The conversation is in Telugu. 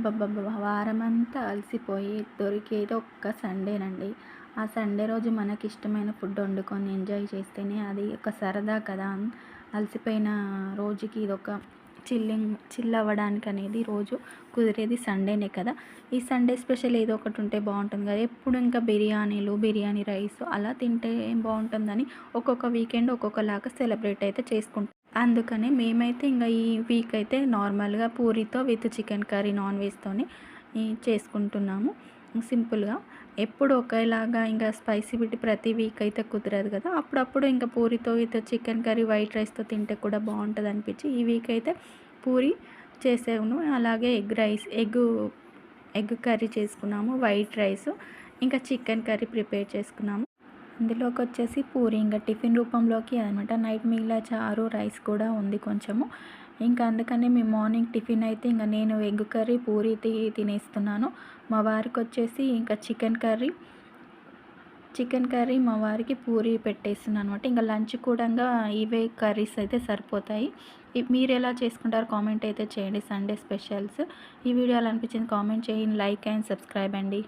అబ్బబ్బబ్బా! వారమంతా అలసిపోయి దొరికేది ఒక్క సండేనండి. ఆ సండే రోజు మనకిష్టమైన ఫుడ్ వండుకొని ఎంజాయ్ చేస్తేనే అది ఒక సరదా కదా! అలసిపోయిన రోజుకి ఇదొక చిల్ అవ్వడానికనేది రోజు కుదిరేది సండేనే కదా! ఈ సండే స్పెషల్ ఏదో ఒకటి ఉంటే బావుంటుంది కదా! ఎప్పుడు ఇంకా బిర్యానీలు, బిర్యానీ రైస్ అలా తింటే ఏం బావుంటుందని ఒక్కొక్క వీకెండ్ ఒక్కొక్కలాగా సెలబ్రేట్ అయితే చేసుకుంటాం. అందుకని మేమైతే ఇంగ ఈ వీక్ అయితే నార్మల్‌గా పూరితో విత్ చికెన్ కర్రీ నాన్ వెజ్‌తోని చేసుకుంటున్నాము. సింపుల్‌గా. ఎప్పుడు ఒకేలాగా ఇంక స్పైసీ పెట్టి ప్రతి వీక్ అయితే కుదరదు కదా! అప్పుడప్పుడు ఇంక పూరితో విత్ చికెన్ కర్రీ వైట్ రైస్‌తో తింటే కూడా బావుంటదనిపించి ఈ వీక్ అయితే పూరి చేసాను. అలాగే ఎగ్ కర్రీ చేసుకున్నాము. వైట్ రైసు, ఇంకా చికెన్ కర్రీ ప్రిపేర్ చేసుకున్నాము. అందులోకొచ్చేసి పూరి ఇంక టిఫిన్ రూపంలోకి అనమాట. నైట్ మిగిలిన చారు, రైస్ కూడా ఉంది కొంచెము. ఇంకా అందుకని మేము మార్నింగ్ టిఫిన్ అయితే ఇంక నేను ఎగ్ కర్రీ, పూరి తినేస్తున్నాను. మా వారికొచ్చేసి ఇంకా చికెన్ కర్రీ మా వారికి పూరి పెట్టేస్తున్నాను అనమాట. ఇంక లంచ్ కూడంగా ఇవే కర్రీస్ అయితే సరిపోతాయి. మీరెలా చేసుకుంటారో కామెంట్ అయితే చేయండి సండే స్పెషల్స్. ఈ వీడియో ఎలా అనిపించింది కామెంట్ చేయండి. లైక్ అండ్ సబ్స్క్రైబ్ అండి.